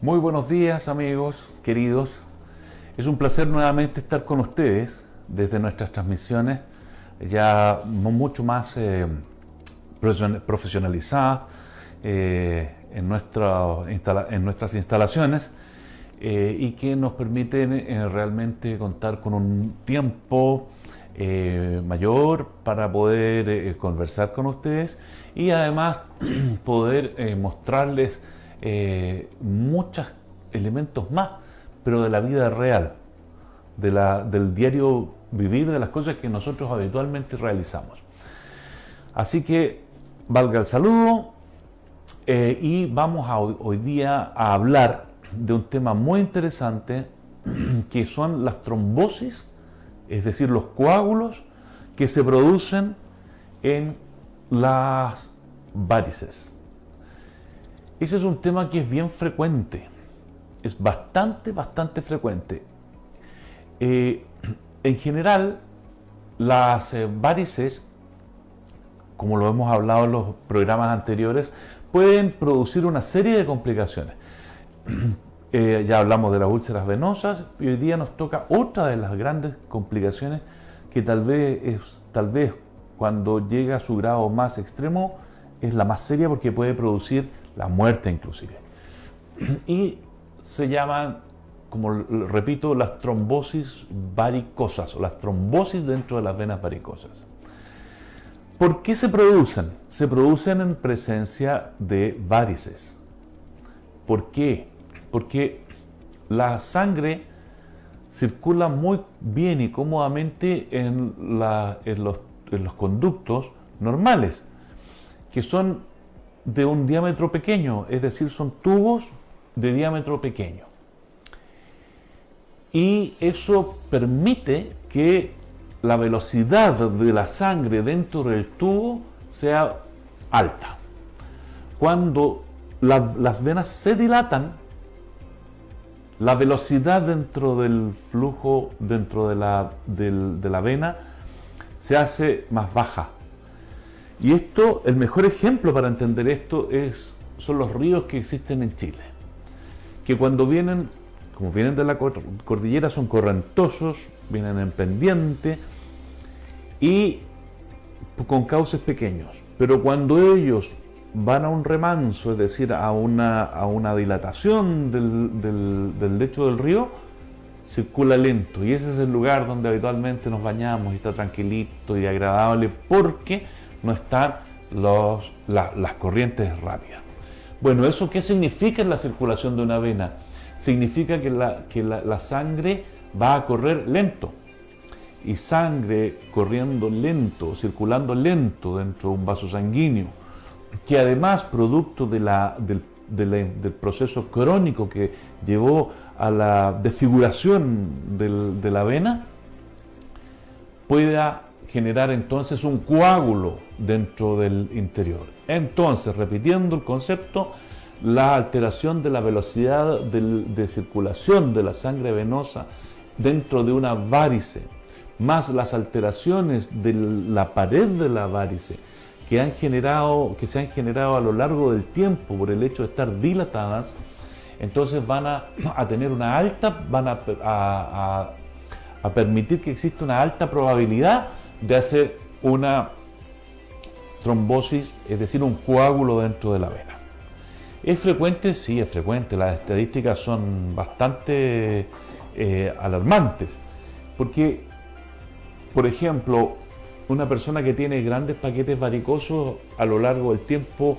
Muy buenos días, amigos queridos. Es un placer nuevamente estar con ustedes desde nuestras transmisiones ya mucho más profesionalizadas en nuestras instalaciones y que nos permiten realmente contar con un tiempo mayor para poder conversar con ustedes y además poder mostrarles muchos elementos más, pero de la vida real, del diario vivir, de las cosas que nosotros habitualmente realizamos. Así que valga el saludo y vamos hoy día a hablar de un tema muy interesante que son las trombosis, es decir, los coágulos que se producen en las varices. Ese es un tema que es bien frecuente, es bastante frecuente. En general, las varices, como lo hemos hablado en los programas anteriores, pueden producir una serie de complicaciones. Ya hablamos de las úlceras venosas y hoy día nos toca otra de las grandes complicaciones que tal vez cuando llega a su grado más extremo es la más seria porque puede producir la muerte inclusive. Y se llaman, como repito, las trombosis varicosas o las trombosis dentro de las venas varicosas. ¿Por qué se producen? Se producen en presencia de varices. ¿Por qué? Porque la sangre circula muy bien y cómodamente en los conductos normales, que son de un diámetro pequeño, es decir, son tubos de diámetro pequeño. Y eso permite que la velocidad de la sangre dentro del tubo sea alta. Cuando las venas se dilatan, la velocidad dentro del flujo, dentro de la vena, se hace más baja. Y esto, el mejor ejemplo para entender esto son los ríos que existen en Chile, que cuando vienen, como vienen de la cordillera, son correntosos, vienen en pendiente y con cauces pequeños. Pero cuando ellos van a un remanso, es decir, a una dilatación del lecho del río, circula lento. Y ese es el lugar donde habitualmente nos bañamos y está tranquilito y agradable porque no están las corrientes rápidas. Bueno, ¿eso qué significa en la circulación de una vena? Significa que la sangre va a correr lento. Y sangre corriendo lento, circulando lento dentro de un vaso sanguíneo, que además, producto del proceso crónico que llevó a la desfiguración de la vena, pueda generar entonces un coágulo dentro del interior. Entonces, repitiendo el concepto, la alteración de la velocidad de circulación de la sangre venosa dentro de una varice, más las alteraciones de la pared de la varice que se han generado a lo largo del tiempo por el hecho de estar dilatadas, entonces van a tener una alta, van a permitir que exista una alta probabilidad de hacer una trombosis, es decir, un coágulo dentro de la vena. ¿Es frecuente? Sí, es frecuente. Las estadísticas son bastante alarmantes, porque, por ejemplo, una persona que tiene grandes paquetes varicosos a lo largo del tiempo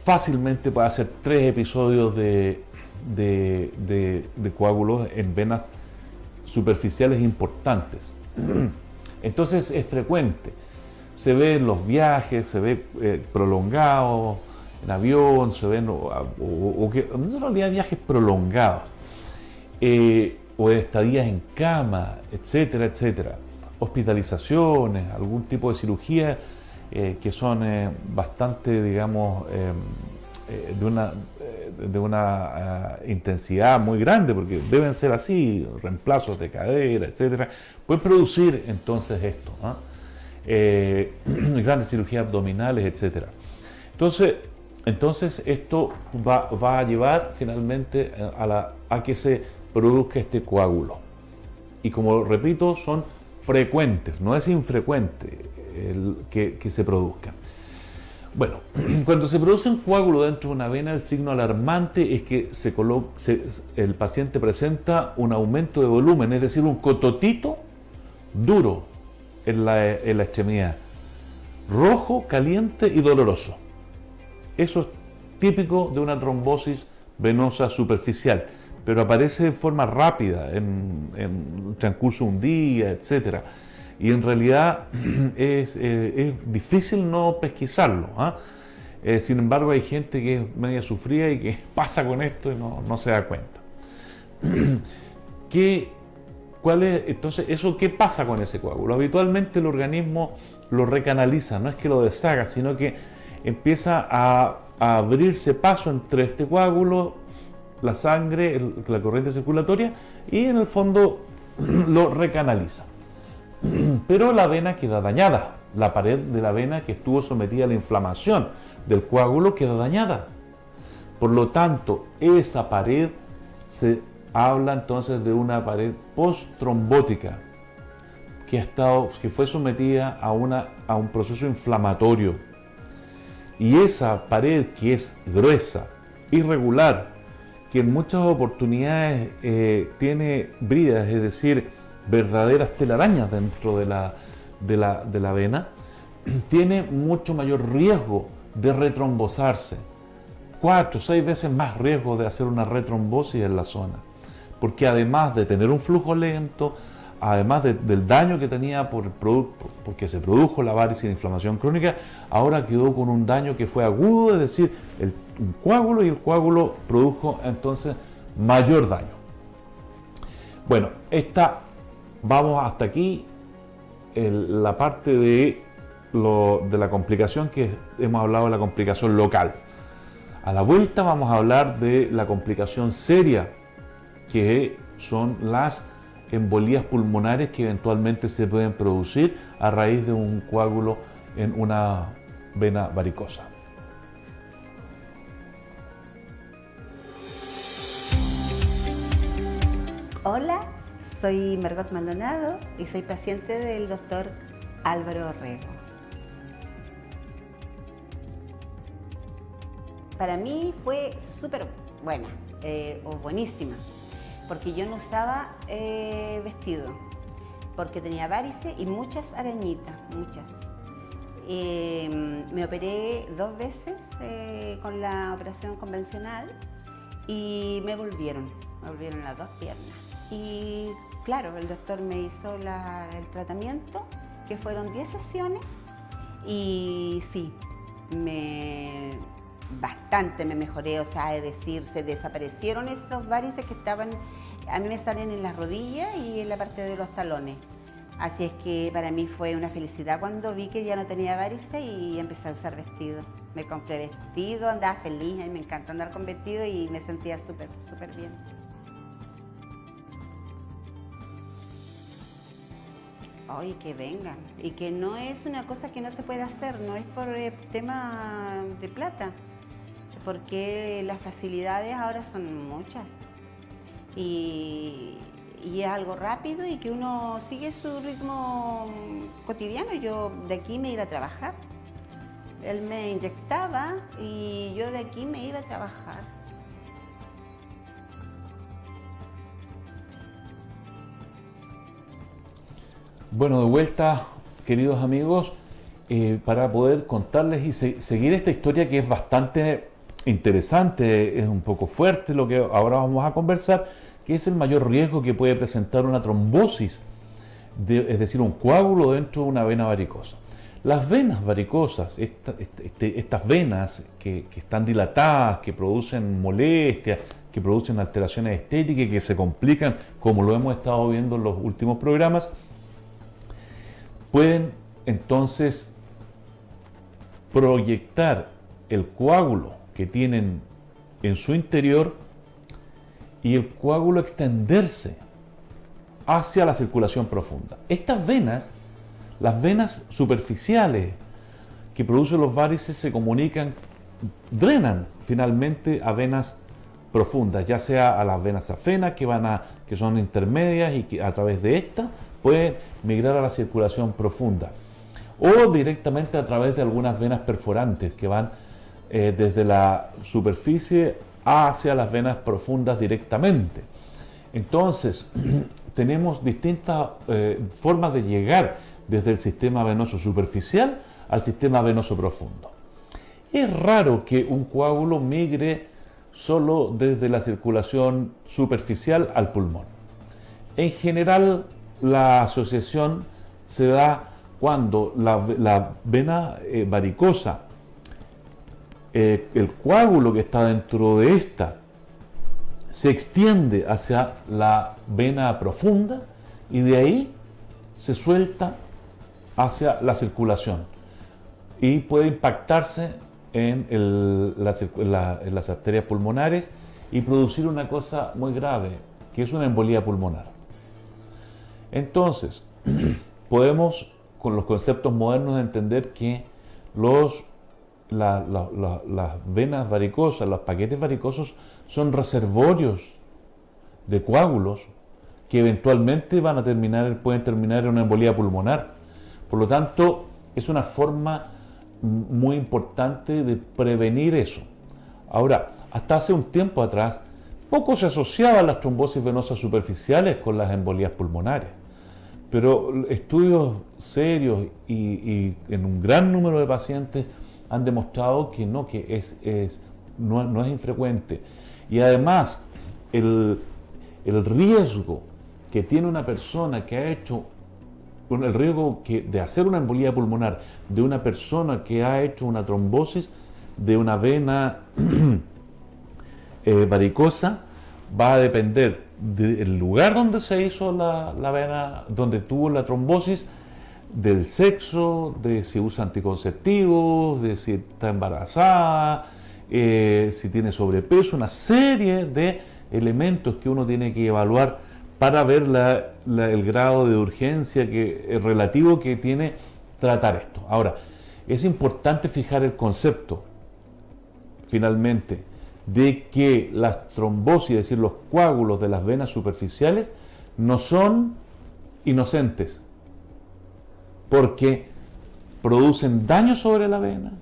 fácilmente puede hacer 3 episodios de coágulos en venas superficiales importantes. Entonces es frecuente. Se ve en los viajes, se ve prolongados, en avión, se ven, en realidad viajes prolongados, o estadías en cama, etcétera, etcétera. Hospitalizaciones, algún tipo de cirugía que son bastante, digamos, de una intensidad muy grande, porque deben ser así, reemplazos de cadera, etcétera, pueden producir entonces esto, ¿no? Grandes cirugías abdominales, etcétera. Entonces, Entonces esto va a llevar finalmente a que se produzca este coágulo. Y como repito, son frecuentes, no es infrecuente que se produzcan. Bueno, cuando se produce un coágulo dentro de una vena, el signo alarmante es que el paciente presenta un aumento de volumen, es decir, un cototito duro en la extremidad, rojo, caliente y doloroso. Eso es típico de una trombosis venosa superficial, pero aparece de forma rápida en el transcurso de un día, etc. Y en realidad es difícil no pesquisarlo, ¿eh? Sin embargo, hay gente que es media sufrida y que pasa con esto y no se da cuenta. Entonces, ¿qué pasa con ese coágulo? Habitualmente el organismo lo recanaliza, no es que lo deshaga, sino que empieza a abrirse paso entre este coágulo, la sangre, la corriente circulatoria, y en el fondo lo recanaliza. Pero la vena queda dañada, la pared de la vena que estuvo sometida a la inflamación del coágulo queda dañada. Por lo tanto, esa pared se habla entonces de una pared postrombótica que fue sometida a un proceso inflamatorio. Y esa pared, que es gruesa, irregular, que en muchas oportunidades tiene bridas, es decir, verdaderas telarañas dentro de la vena, tiene mucho mayor riesgo de retrombosarse, 4 o 6 veces más riesgo de hacer una retrombosis en la zona, porque además de tener un flujo lento, además del daño que tenía porque se produjo la varices y la inflamación crónica, ahora quedó con un daño que fue agudo, es decir, un coágulo, y el coágulo produjo entonces mayor daño. Bueno, vamos hasta aquí, la parte de la complicación que hemos hablado de la complicación local. A la vuelta vamos a hablar de la complicación seria, que son las embolías pulmonares que eventualmente se pueden producir a raíz de un coágulo en una vena varicosa. Hola, soy Margot Maldonado y soy paciente del doctor Álvaro Orrego. Para mí fue súper buena o buenísima, porque yo no usaba vestido, porque tenía varices y muchas arañitas, muchas. Me operé 2 veces con la operación convencional y me volvieron las 2 piernas. Y claro, el doctor me hizo el tratamiento, que fueron 10 sesiones, y sí, bastante me mejoré, o sea, es decir, se desaparecieron esos varices que estaban, a mí me salen en las rodillas y en la parte de los talones. Así es que para mí fue una felicidad cuando vi que ya no tenía varices y empecé a usar vestido. Me compré vestido, andaba feliz, a mí me encanta andar con vestido y me sentía súper, súper bien. Ay, que vengan, y que no es una cosa que no se puede hacer, no es por tema de plata, porque las facilidades ahora son muchas y es algo rápido y que uno sigue su ritmo cotidiano. Yo de aquí me iba a trabajar, él me inyectaba y yo de aquí me iba a trabajar. Bueno, de vuelta, queridos amigos, para poder contarles y seguir esta historia que es bastante interesante, es un poco fuerte lo que ahora vamos a conversar, que es el mayor riesgo que puede presentar una trombosis, es decir, un coágulo dentro de una vena varicosa. Las venas varicosas, estas venas que están dilatadas, que producen molestias, que producen alteraciones estéticas y que se complican, como lo hemos estado viendo en los últimos programas, pueden entonces proyectar el coágulo que tienen en su interior y el coágulo extenderse hacia la circulación profunda. Estas venas, las venas superficiales que producen los varices, se comunican drenan finalmente a venas profundas, ya sea a las venas safenas que son intermedias y que a través de estas pueden migrar a la circulación profunda, o directamente a través de algunas venas perforantes que van desde la superficie hacia las venas profundas directamente. Entonces, tenemos distintas formas de llegar desde el sistema venoso superficial al sistema venoso profundo. Es raro que un coágulo migre solo desde la circulación superficial al pulmón. En general, la asociación se da cuando la vena varicosa, el coágulo que está dentro de esta, se extiende hacia la vena profunda y de ahí se suelta hacia la circulación y puede impactarse en las arterias pulmonares y producir una cosa muy grave, que es una embolía pulmonar. Entonces, podemos, con los conceptos modernos, entender que las venas varicosas, los paquetes varicosos, son reservorios de coágulos que eventualmente pueden terminar en una embolía pulmonar. Por lo tanto, es una forma muy importante de prevenir eso. Ahora, hasta hace un tiempo atrás, poco se asociaban las trombosis venosas superficiales con las embolías pulmonares, pero estudios serios y en un gran número de pacientes han demostrado que no es infrecuente. Y además, el riesgo que tiene una persona que ha hecho, el riesgo de hacer una embolía pulmonar de una persona que ha hecho una trombosis de una vena varicosa, va a depender del lugar donde se hizo la vena, donde tuvo la trombosis, del sexo, de si usa anticonceptivos, de si está embarazada, si tiene sobrepeso, una serie de elementos que uno tiene que evaluar para ver el grado de urgencia relativo que tiene tratar esto. Ahora, es importante fijar el concepto, finalmente, de que las trombosis, es decir, los coágulos de las venas superficiales, no son inocentes, porque producen daño sobre la vena,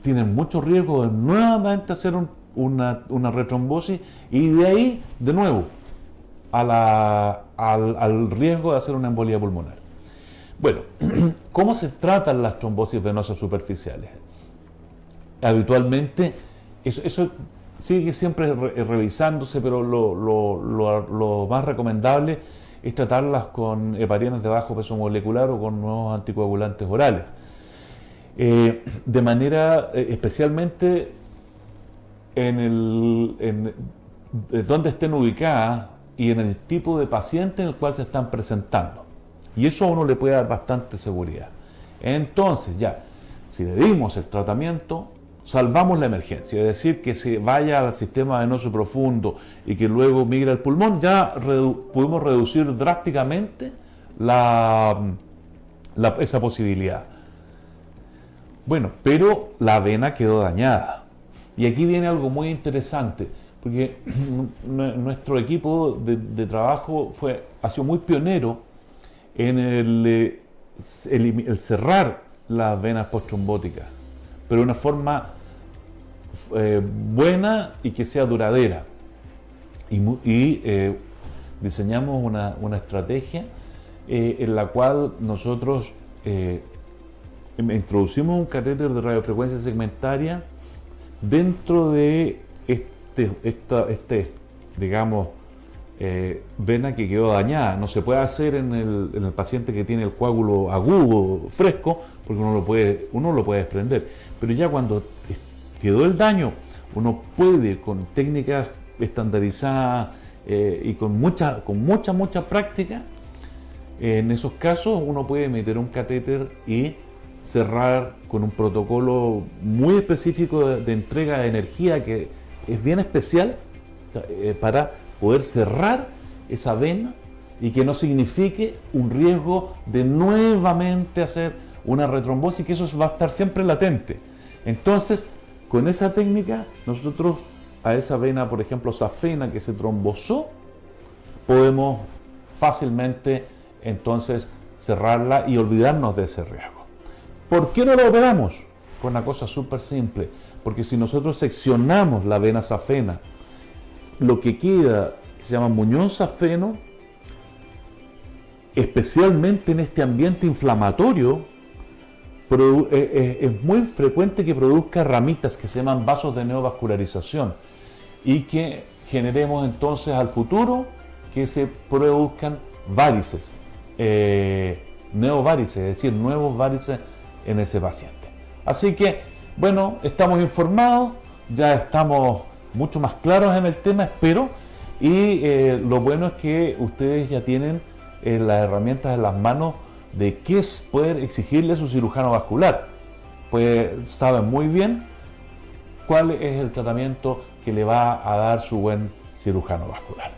tienen mucho riesgo de nuevamente hacer una retrombosis y de ahí, de nuevo, al riesgo de hacer una embolía pulmonar. Bueno, ¿cómo se tratan las trombosis venosas superficiales? Habitualmente, eso sigue siempre revisándose, pero lo más recomendable es tratarlas con heparines de bajo peso molecular o con nuevos anticoagulantes orales. De manera, especialmente de donde estén ubicadas y en el tipo de paciente en el cual se están presentando. Y eso a uno le puede dar bastante seguridad. Entonces, ya, si le dimos el tratamiento, salvamos la emergencia, es decir, que se vaya al sistema venoso profundo y que luego migre al pulmón, ya pudimos reducir drásticamente esa posibilidad. Bueno, pero la vena quedó dañada. Y aquí viene algo muy interesante, porque nuestro equipo de trabajo ha sido muy pionero en el cerrar las venas posttrombóticas, pero de una forma buena y que sea duradera. Y diseñamos una estrategia en la cual nosotros introducimos un catéter de radiofrecuencia segmentaria dentro de digamos, vena que quedó dañada. No se puede hacer en el paciente que tiene el coágulo agudo, fresco, porque uno lo puede desprender. Pero ya cuando quedó el daño, uno puede, con técnicas estandarizadas y con mucha práctica, en esos casos uno puede meter un catéter y cerrar con un protocolo muy específico de entrega de energía que es bien especial para poder cerrar esa vena y que no signifique un riesgo de nuevamente hacer una retrombosis, que eso va a estar siempre latente. Entonces, con esa técnica nosotros a esa vena, por ejemplo, safena que se trombosó, podemos fácilmente entonces cerrarla y olvidarnos de ese riesgo. ¿Por qué no lo operamos? Con una cosa súper simple, porque si nosotros seccionamos la vena safena, lo que queda, que se llama muñón safeno, especialmente en este ambiente inflamatorio, es muy frecuente que produzca ramitas que se llaman vasos de neovascularización y que generemos entonces al futuro que se produzcan varices, neovarices, es decir, nuevos varices en ese paciente. Así que, bueno, estamos informados, ya estamos mucho más claros en el tema, espero, y lo bueno es que ustedes ya tienen las herramientas en las manos de qué es poder exigirle a su cirujano vascular. Pues saben muy bien cuál es el tratamiento que le va a dar su buen cirujano vascular.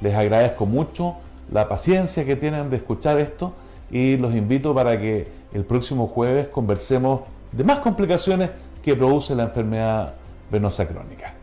Les agradezco mucho la paciencia que tienen de escuchar esto y los invito para que el próximo jueves conversemos de más complicaciones que produce la enfermedad venosa crónica.